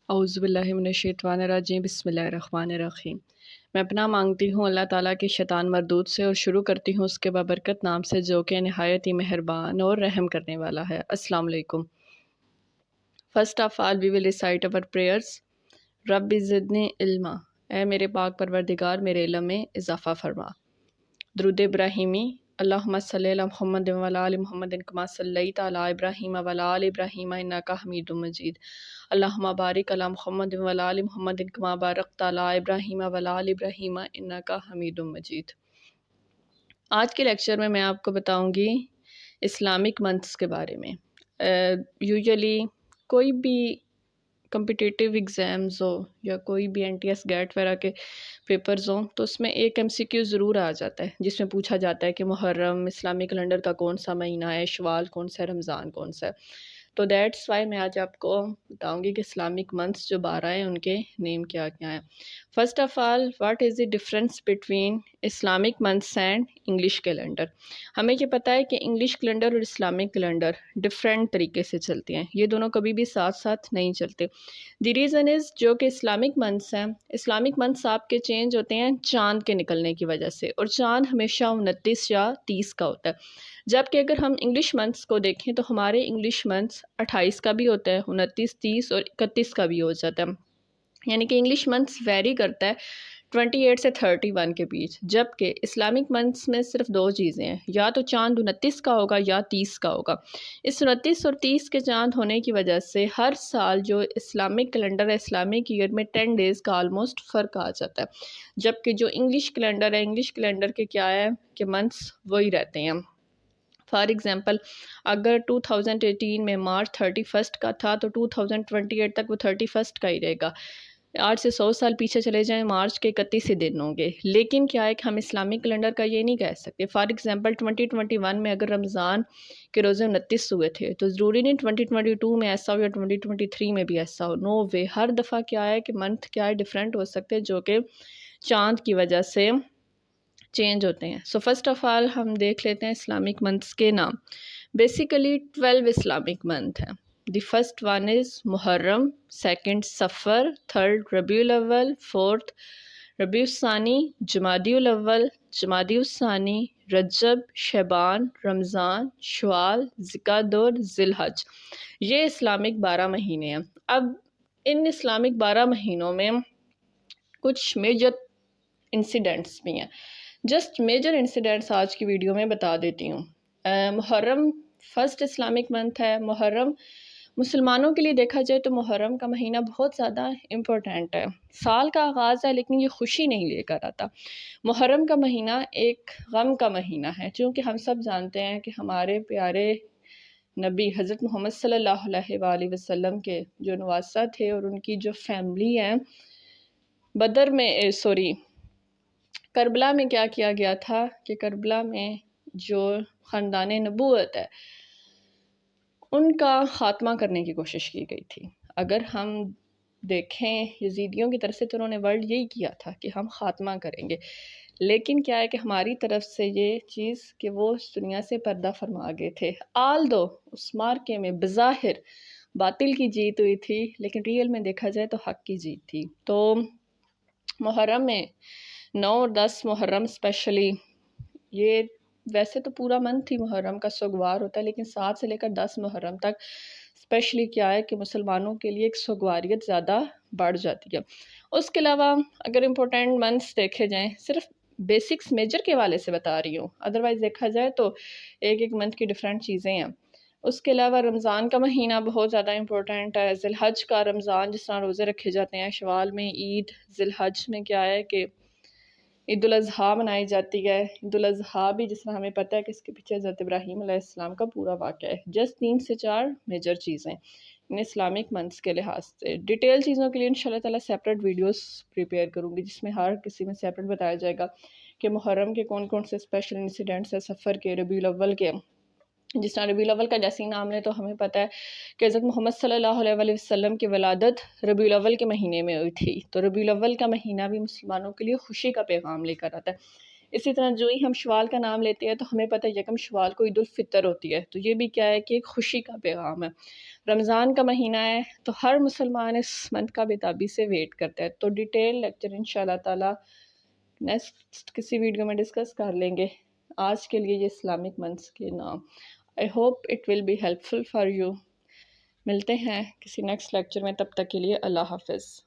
اعوذ باللہ من الشیطان الرجیم بسم اللہ الرحمن الرحیم۔ میں پناہ مانگتی ہوں اللہ تعالیٰ کی شیطان مردود سے اور شروع کرتی ہوں اس کے بابرکت نام سے جو کہ نہایت ہی مہربان اور رحم کرنے والا ہے۔ السلام علیکم۔ First of all we will recite our prayers. رب زدنی علما، اے میرے پاک پروردگار میرے علم میں اضافہ فرما۔ درود ابراہیمی۔ اللہم صلی علی محمد وعلی آل محمد کما صلیت علی ابراہیم وعلی آل ابراہیم انک حمید مجید۔ اللہم بارک علی محمد وعلی آل محمد کما بارکت علی ابراہیم وعلی آل ابراہیم انک حمید مجید۔ آج کے لیکچر میں آپ کو بتاؤں گی اسلامک منتھس کے بارے میں۔ یوزلی کوئی بھی کمپٹیٹیو ایگزامز ہو یا کوئی بھی این ٹی ایس گیٹ وغیرہ کے پیپرز ہوں تو اس میں ایک ایم سی کیو ضرور آ جاتا ہے جس میں پوچھا جاتا ہے کہ محرم اسلامی کیلنڈر کا کون سا مہینہ ہے، شوال کون سا ہے، رمضان کون سا ہے۔ تو دیٹس وائی میں آج آپ کو بتاؤں گی کہ اسلامک منتھس جو 12 ہیں ان کے نیم کیا کیا ہیں۔ First of all what is the difference between Islamic months and English calendar. ہمیں یہ پتہ ہے کہ انگلش کیلنڈر اور اسلامک کیلنڈر ڈفرینٹ طریقے سے چلتے ہیں، یہ دونوں کبھی بھی ساتھ ساتھ نہیں چلتے۔ دی ریزن از جو کہ اسلامک منتھس ہیں، اسلامک منتھس آپ کے چینج ہوتے ہیں چاند کے نکلنے کی وجہ سے، اور چاند ہمیشہ 29 یا 30 کا ہوتا ہے، جبکہ اگر ہم انگلش منتھس کو دیکھیں تو ہمارے انگلش منتھس 28 کا بھی ہوتا ہے، 29، 30 اور 31 کا بھی ہو جاتا ہے، یعنی کہ انگلش منتھس ویری کرتا ہے 28 سے 31 کے بیچ، جبکہ اسلامک منتھس میں صرف دو چیزیں ہیں، یا تو چاند 29 کا ہوگا یا 30 کا ہوگا۔ اس 29 اور 30 کے چاند ہونے کی وجہ سے ہر سال جو اسلامک کیلنڈر ہے اسلامک ایئر میں 10 ڈیز کا آلموسٹ فرق آ جاتا ہے، جبکہ جو انگلش کیلنڈر ہے انگلش کیلنڈر کے کیا ہے کہ منتھس وہی رہتے ہیں۔ فار ایگزامپل اگر 2018 میں مارچ 31 کا تھا تو 2028 تک وہ 31 کا ہی رہے گا۔ آج سے 100 سال پیچھے چلے جائیں مارچ کے 31 ہی دن ہوں گے، لیکن کیا ہے کہ ہم اسلامک کیلنڈر کا یہ نہیں کہہ سکتے۔ فار ایگزامپل 2021 میں اگر رمضان کے روزے 29 ہوئے تھے تو ضروری نہیں 2022 میں ایسا ہو یا 2023 میں بھی ایسا ہو، نو وے۔ ہر دفعہ کیا ہے کہ منتھ کیا ہے ڈیفرنٹ ہو سکتے جو کہ چاند کی وجہ سے چینج ہوتے ہیں۔ سو فرسٹ آف آل ہم دیکھ لیتے ہیں اسلامک منتھس کے نام۔ بیسیکلی 12 اسلامک منتھ ہیں۔ The first one is Muharram, second صفر، تھرڈ ربیع الاول، فورتھ ربیع الثانی، جمادی الاول، جمادی الثانی، رجب، شعبان، رمضان، شوال، ذوالقعدہ اور ذی الحج۔ یہ اسلامک 12 مہینے ہیں۔ اب ان اسلامک 12 مہینوں میں کچھ میجر انسیڈنٹس بھی ہیں، جسٹ میجر انسیڈنٹس آج کی ویڈیو میں بتا دیتی ہوں۔ محرم فرسٹ اسلامک منتھ ہے۔ محرم مسلمانوں کے لیے دیکھا جائے تو محرم کا مہینہ بہت زیادہ امپورٹنٹ ہے، سال کا آغاز ہے لیکن یہ خوشی نہیں لے کر آتا۔ محرم کا مہینہ ایک غم کا مہینہ ہے، چونکہ ہم سب جانتے ہیں کہ ہمارے پیارے نبی حضرت محمد صلی اللہ علیہ وآلہ وسلم کے جو نواسہ تھے اور ان کی جو فیملی ہے، بدر میں کربلا میں کیا کیا گیا تھا کہ کربلا میں جو خاندان نبوت ہے ان کا خاتمہ کرنے کی کوشش کی گئی تھی۔ اگر ہم دیکھیں یزیدیوں کی طرف سے تو انہوں نے ورڈ یہی کیا تھا کہ ہم خاتمہ کریں گے، لیکن کیا ہے کہ ہماری طرف سے یہ چیز کہ وہ اس دنیا سے پردہ فرما گئے تھے۔ آل دو اس مارکے میں بظاہر باطل کی جیت ہوئی تھی، لیکن ریئل میں دیکھا جائے تو حق کی جیت تھی۔ تو محرم میں 9 اور 10 محرم اسپیشلی، یہ ویسے تو پورا منتھ ہی محرم کا سوگوار ہوتا ہے، لیکن 7 سے لے کر 10 محرم تک اسپیشلی کیا ہے کہ مسلمانوں کے لیے ایک سوگواریت زیادہ بڑھ جاتی ہے۔ اس کے علاوہ اگر امپورٹنٹ منتھس دیکھے جائیں، صرف بیسکس میجر کے حوالے سے بتا رہی ہوں، ادروائز دیکھا جائے تو ایک ایک منتھ کی ڈیفرنٹ چیزیں ہیں۔ اس کے علاوہ رمضان کا مہینہ بہت زیادہ امپورٹنٹ ہے، ذی الحج کا رمضان جس طرح روزے رکھے جاتے ہیں، شوال میں عید، ذی الحج میں کیا ہے کہ عید الاضحیٰ منائی جاتی ہے۔ عید الاضحیٰ بھی جس طرح ہمیں پتہ ہے کہ اس کے پیچھے حضرت ابراہیم علیہ السلام کا پورا واقعہ ہے۔ جسٹ 3 سے 4 میجر چیزیں ان اسلامک منتھس کے لحاظ سے۔ ڈیٹیل چیزوں کے لیے انشاءاللہ تعالیٰ سیپریٹ ویڈیوز پریپیئر کروں گی جس میں ہر کسی میں سیپریٹ بتایا جائے گا کہ محرم کے کون کون سے اسپیشل انسیڈنٹس ہیں، سفر کے، ربیع الاول کے۔ جس طرح ربیع الاول کا جیسے ہی نام لیں تو ہمیں پتہ ہے کہ حضرت محمد صلی اللہ علیہ وآلہ وسلم کی ولادت ربیع الاول کے مہینے میں ہوئی تھی، تو ربیع الاول کا مہینہ بھی مسلمانوں کے لیے خوشی کا پیغام لے کر آتا ہے۔ اسی طرح جو ہی ہم شوال کا نام لیتے ہیں تو ہمیں پتہ ہے یکم شوال کو عید الفطر ہوتی ہے، تو یہ بھی کیا ہے کہ ایک خوشی کا پیغام ہے۔ رمضان کا مہینہ ہے تو ہر مسلمان اس منتھ کا بےتابی سے ویٹ کرتا ہے. تو ڈیٹیل لیکچر انشاءاللہ تعالیٰ نیکسٹ کسی ویڈیو میں ڈسکس کر لیں گے. آج کے لیے یہ اسلامک منتھس کے نام. I hope it will be helpful for you. ملتے ہیں کسی نیکسٹ لیکچر میں، تب تک کے لیے اللہ حافظ.